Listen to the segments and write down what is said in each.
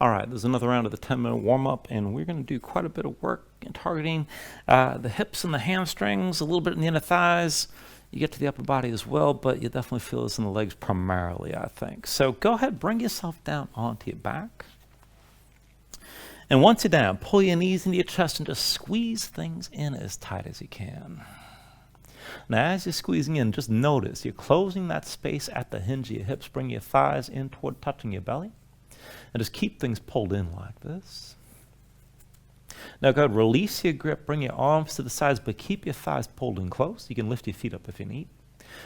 All right, there's another round of the 10-minute warm-up, and we're going to do quite a bit of work in targeting the hips and the hamstrings, a little bit in the inner thighs. You get to the upper body as well, but you definitely feel this in the legs primarily, I think. So go ahead, bring yourself down onto your back. And once you're down, pull your knees into your chest and just squeeze things in as tight as you can. Now, as you're squeezing in, just notice you're closing that space at the hinge of your hips. Bring your thighs in toward touching your belly. And just keep things pulled in like this. Now go ahead, release your grip, bring your arms to the sides, but keep your thighs pulled in close. You can lift your feet up if you need.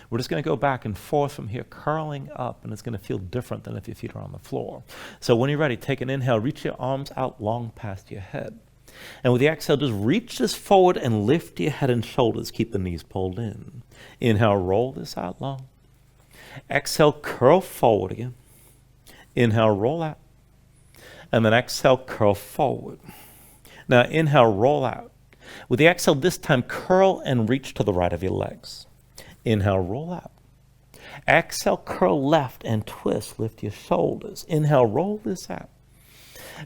We're just going to go back and forth from here, curling up, and it's going to feel different than if your feet are on the floor. So when you're ready, take an inhale, reach your arms out long past your head. And with the exhale, just reach this forward and lift your head and shoulders. Keep the knees pulled in. Inhale, roll this out long. Exhale, curl forward again. Inhale, roll out. And then exhale, curl forward. Now inhale, roll out. With the exhale this time, curl and reach to the right of your legs. Inhale, roll out. Exhale, curl left and twist, lift your shoulders. Inhale, roll this out.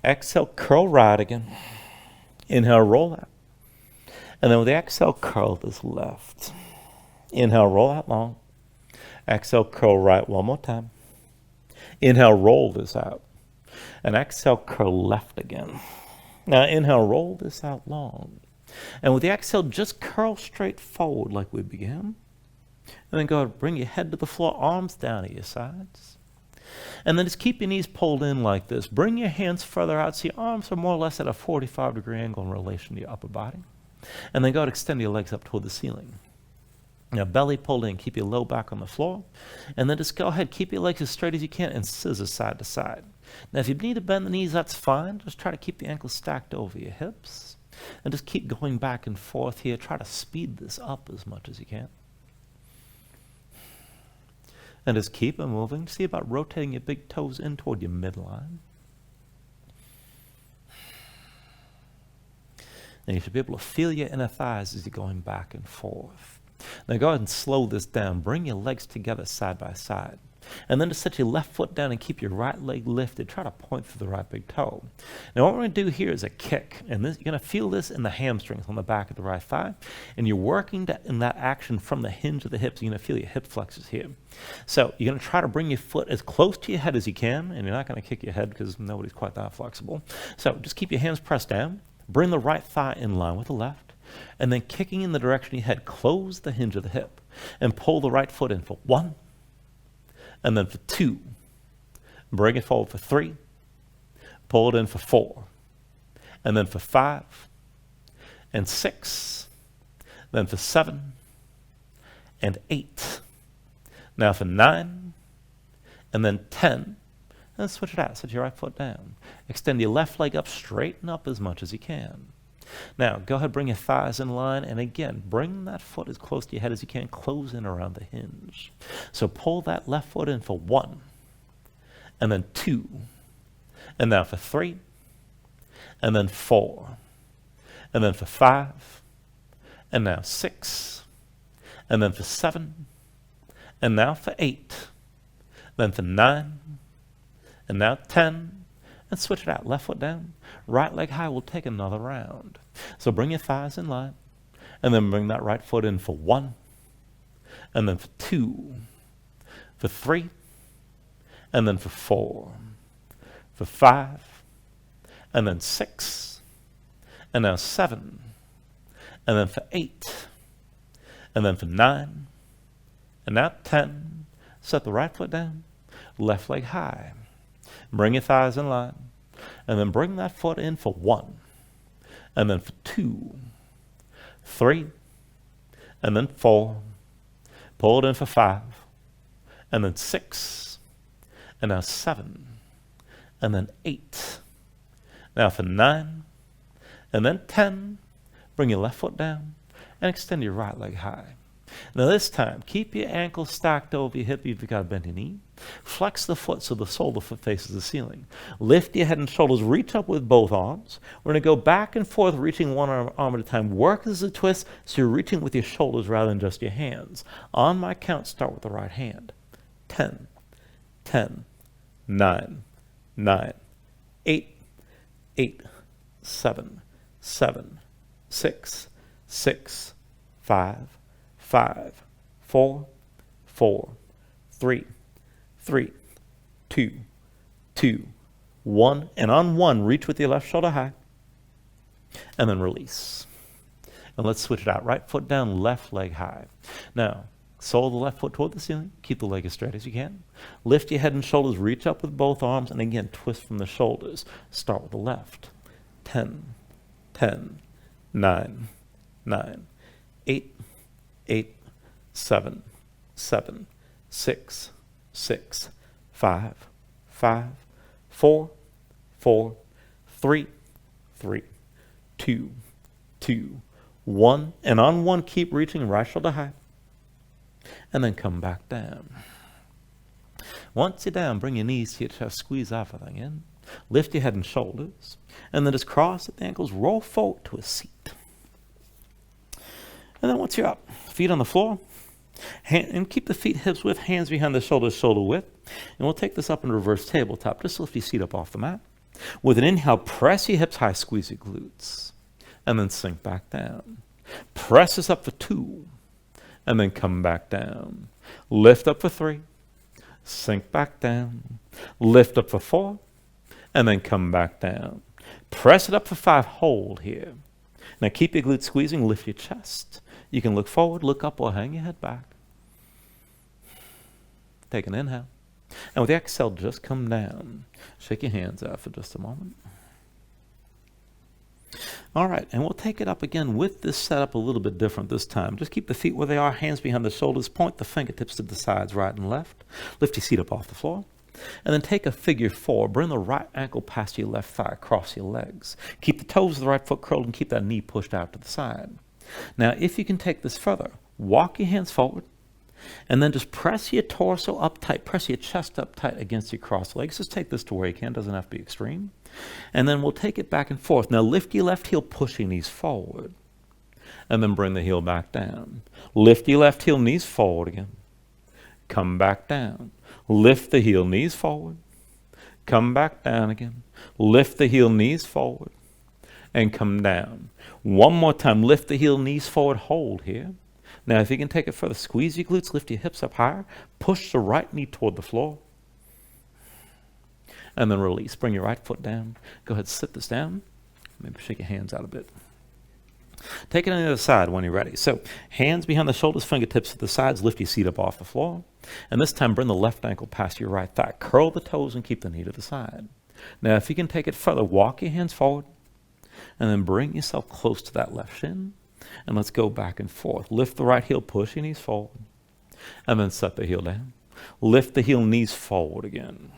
Exhale, curl right again. Inhale, roll out. And then with the exhale, curl this left. Inhale, roll out long. Exhale, curl right one more time. Inhale, roll this out. And exhale, curl left again. Now inhale, roll this out long. And with the exhale, just curl straight forward like we began. And then go ahead, bring your head to the floor, arms down at your sides. And then just keep your knees pulled in like this. Bring your hands further out so your arms are more or less at a 45-degree angle in relation to your upper body. And then go ahead, extend your legs up toward the ceiling. Now belly pulled in, keep your low back on the floor. And then just go ahead, keep your legs as straight as you can and scissor side to side. Now if you need to bend the knees, that's fine. Just try to keep the ankles stacked over your hips. And just keep going back and forth here. Try to speed this up as much as you can. And just keep it moving. See about rotating your big toes in toward your midline. And you should be able to feel your inner thighs as you're going back and forth. Now go ahead and slow this down. Bring your legs together side by side. And then just set your left foot down and keep your right leg lifted. Try to point through the right big toe. Now what we're going to do here is a kick. And this, you're going to feel this in the hamstrings on the back of the right thigh. And you're working in that action from the hinge of the hips. You're going to feel your hip flexors here. So you're going to try to bring your foot as close to your head as you can. And you're not going to kick your head because nobody's quite that flexible. So just keep your hands pressed down. Bring the right thigh in line with the left. And then kicking in the direction of your head, close the hinge of the hip. And pull the right foot in for 1. And then for 2, bring it forward for 3, pull it in for 4, and then for 5, and 6, then for 7, and 8. Now for 9, and then 10, and switch it out. Set your right foot down. Extend your left leg up, straighten up as much as you can. Now, go ahead, bring your thighs in line, and again, bring that foot as close to your head as you can, close in around the hinge. So pull that left foot in for 1, and then 2, and now for 3, and then 4, and then for 5, and now 6, and then for 7, and now for 8, then for 9, and now 10, and switch it out. Left foot down, right leg high. We'll take another round. So bring your thighs in line, and then bring that right foot in for 1, and then for 2, for 3, and then for 4, for 5, and then 6, and now 7, and then for 8, and then for 9, and now 10. Set the right foot down, left leg high. Bring your thighs in line, and then bring that foot in for 1, and then for 2, 3, and then 4, pull it in for 5, and then 6, and now 7, and then 8, now for 9, and then 10, bring your left foot down, and extend your right leg high. Now this time, keep your ankles stacked over your hip if you've got a bent knee. Flex the foot so the sole of the foot faces the ceiling. Lift your head and shoulders, reach up with both arms. We're going to go back and forth, reaching one arm at a time. Work as a twist so you're reaching with your shoulders rather than just your hands. On my count, start with the right hand. 10, 10, 9, 9, 8, 8, 7, 7, 6, 6, 5, 5, 4, 4, 3, 3, 2, 2, 1. And on 1, reach with your left shoulder high. And then release. And let's switch it out. Right foot down, left leg high. Now, sole the left foot toward the ceiling. Keep the leg as straight as you can. Lift your head and shoulders. Reach up with both arms. And again, twist from the shoulders. Start with the left. 10, 10, 9, 9, 8, 8, 7, 7, 6, 6, 5, 5, 4, 4, 3, 3, 2, 2, 1. And on 1, keep reaching right shoulder high. And then come back down. Once you're down, bring your knees to your chest, squeeze everything in. Lift your head and shoulders. And then just cross at the ankles, roll forward to a seat. And then once you're up, feet on the floor. And keep the feet hips width, hands behind the shoulders, shoulder width. And we'll take this up in reverse tabletop. Just lift your seat up off the mat. With an inhale, press your hips high, squeeze your glutes. And then sink back down. Press this up for 2. And then come back down. Lift up for 3. Sink back down. Lift up for 4. And then come back down. Press it up for 5. Hold here. Now keep your glutes squeezing. Lift your chest. You can look forward, look up, or hang your head back. Take an inhale. And with the exhale, just come down. Shake your hands out for just a moment. All right, and we'll take it up again with this setup a little bit different this time. Just keep the feet where they are, hands behind the shoulders, point the fingertips to the sides, right and left. Lift your seat up off the floor. And then take a figure 4. Bring the right ankle past your left thigh, cross your legs. Keep the toes of the right foot curled and keep that knee pushed out to the side. Now, if you can take this further, walk your hands forward. And then just press your torso up tight, press your chest up tight against your crossed legs. Just take this to where you can, doesn't have to be extreme. And then we'll take it back and forth. Now lift your left heel, pushing knees forward. And then bring the heel back down. Lift your left heel, knees forward again. Come back down. Lift the heel, knees forward. Come back down again. Lift the heel, knees forward. And come down. One more time, lift the heel, knees forward, hold here. Now, if you can take it further, squeeze your glutes, lift your hips up higher, push the right knee toward the floor, and then release. Bring your right foot down. Go ahead, sit this down. Maybe shake your hands out a bit. Take it on the other side when you're ready. So, hands behind the shoulders, fingertips to the sides, lift your seat up off the floor. And this time, bring the left ankle past your right thigh. Curl the toes and keep the knee to the side. Now, if you can take it further, walk your hands forward, and then bring yourself close to that left shin. And let's go back and forth. Lift the right heel, push your knees forward. And then set the heel down. Lift the heel, knees forward again.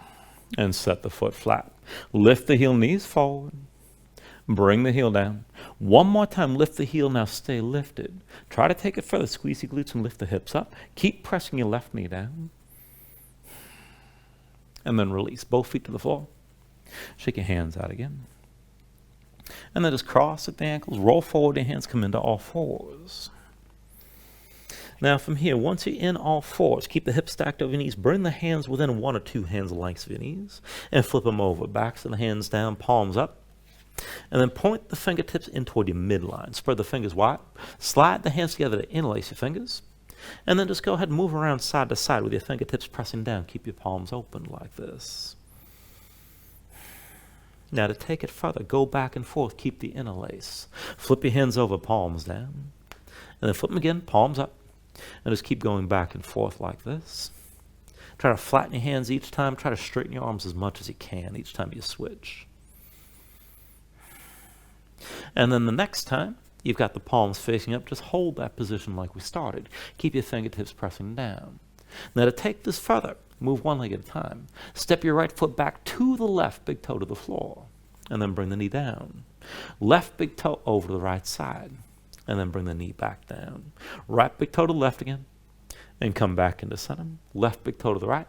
And set the foot flat. Lift the heel, knees forward. Bring the heel down. One more time, lift the heel, now stay lifted. Try to take it further, squeeze your glutes and lift the hips up. Keep pressing your left knee down. And then release, both feet to the floor. Shake your hands out again. And then just cross at the ankles, roll forward, your hands come into all fours. Now from here, once you're in all fours, keep the hips stacked over your knees, bring the hands within 1 or 2 hands lengths of your knees, and flip them over, backs of the hands down, palms up, and then point the fingertips in toward your midline. Spread the fingers wide, slide the hands together to interlace your fingers, and then just go ahead and move around side to side with your fingertips pressing down. Keep your palms open like this. Now to take it further, go back and forth, keep the interlace. Flip your hands over, palms down. And then flip them again, palms up. And just keep going back and forth like this. Try to flatten your hands each time. Try to straighten your arms as much as you can each time you switch. And then the next time, you've got the palms facing up, just hold that position like we started. Keep your fingertips pressing down. Now to take this further, move one leg at a time. Step your right foot back to the left, big toe to the floor. And then bring the knee down. Left big toe over to the right side. And then bring the knee back down. Right big toe to the left again. And come back into center. Left big toe to the right.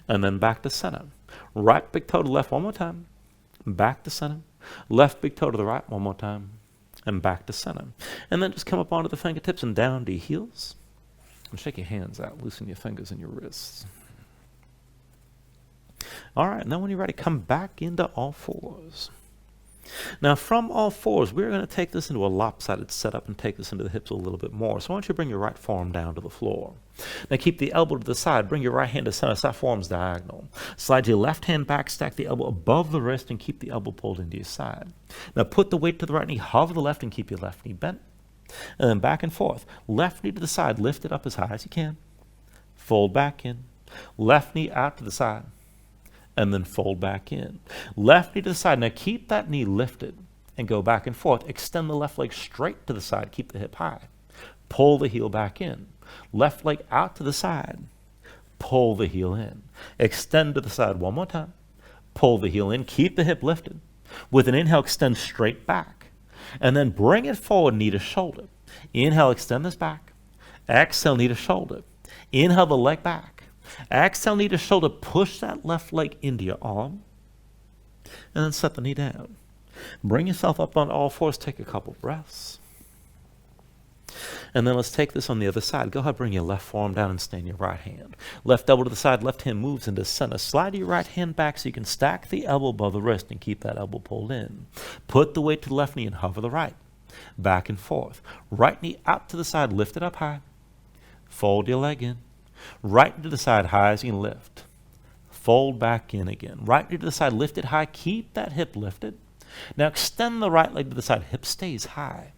And then back to center. Right big toe to the left one more time. Back to center. Left big toe to the right one more time. And back to center. And then just come up onto the fingertips and down to your heels. And shake your hands out. Loosen your fingers and your wrists. All right, now when you're ready, come back into all fours. Now from all fours, we're going to take this into a lopsided setup and take this into the hips a little bit more. So why don't you bring your right forearm down to the floor. Now keep the elbow to the side. Bring your right hand to center. Side forearm's diagonal. Slide your left hand back, stack the elbow above the wrist, and keep the elbow pulled into your side. Now put the weight to the right knee, hover the left, and keep your left knee bent. And then back and forth. Left knee to the side, lift it up as high as you can. Fold back in. Left knee out to the side. And then fold back in. Left knee to the side. Now keep that knee lifted and go back and forth. Extend the left leg straight to the side. Keep the hip high. Pull the heel back in. Left leg out to the side. Pull the heel in. Extend to the side one more time. Pull the heel in. Keep the hip lifted. With an inhale, extend straight back. And then bring it forward, knee to shoulder. Inhale, extend this back. Exhale, knee to shoulder. Inhale the leg back. Exhale, knee to shoulder. Push that left leg into your arm. And then set the knee down. Bring yourself up on all fours. Take a couple breaths. And then let's take this on the other side. Go ahead, bring your left forearm down and stand your right hand. Left elbow to the side, left hand moves into center. Slide your right hand back so you can stack the elbow above the wrist and keep that elbow pulled in. Put the weight to the left knee and hover the right. Back and forth. Right knee out to the side, lift it up high. Fold your leg in. Right knee to the side, high as you can lift. Fold back in again. Right knee to the side, lift it high. Keep that hip lifted. Now extend the right leg to the side. Hip stays high.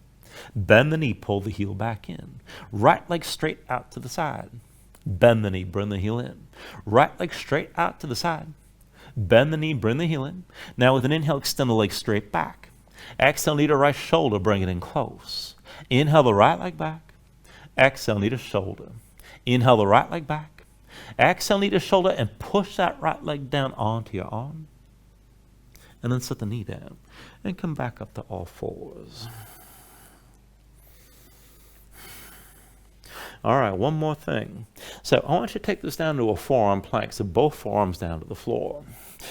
Bend the knee, pull the heel back in. Right leg straight out to the side. Bend the knee, bring the heel in. Right leg straight out to the side. Bend the knee, bring the heel in. Now with an inhale, extend the leg straight back. Exhale, knee to right shoulder, bring it in close. Inhale the right leg back. Exhale, knee to shoulder. Inhale the right leg back. Exhale, knee to shoulder, and push that right leg down onto your arm. And then set the knee down. And come back up to all fours. All right, one more thing. So I want you to take this down to a forearm plank, so both forearms down to the floor.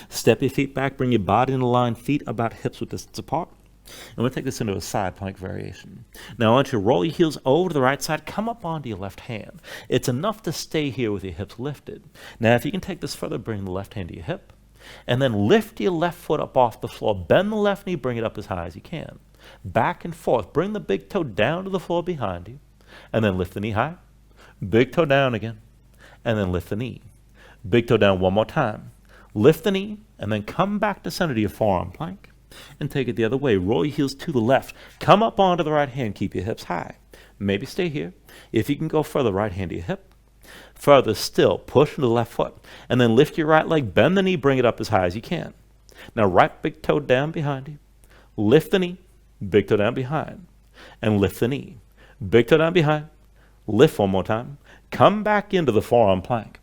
Step your feet back, bring your body into line, feet about hips width distance apart. And we'll take this into a side plank variation. Now I want you to roll your heels over to the right side, come up onto your left hand. It's enough to stay here with your hips lifted. Now if you can take this further, bring the left hand to your hip, and then lift your left foot up off the floor. Bend the left knee, bring it up as high as you can. Back and forth, bring the big toe down to the floor behind you. And then lift the knee high. Big toe down again. And then lift the knee. Big toe down one more time. Lift the knee. And then come back to center to your forearm plank. And take it the other way. Roll your heels to the left. Come up onto the right hand. Keep your hips high. Maybe stay here. If you can go further, right hand to your hip. Further still, push into the left foot. And then lift your right leg. Bend the knee. Bring it up as high as you can. Now right big toe down behind you. Lift the knee. Big toe down behind. And lift the knee. Big toe down behind. Lift one more time. Come back into the forearm plank.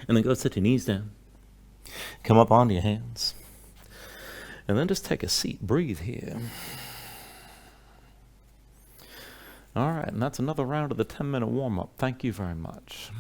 And then go sit your knees down. Come up onto your hands. And then just take a seat. Breathe here. All right, and that's another round of the 10-minute warm-up. Thank you very much.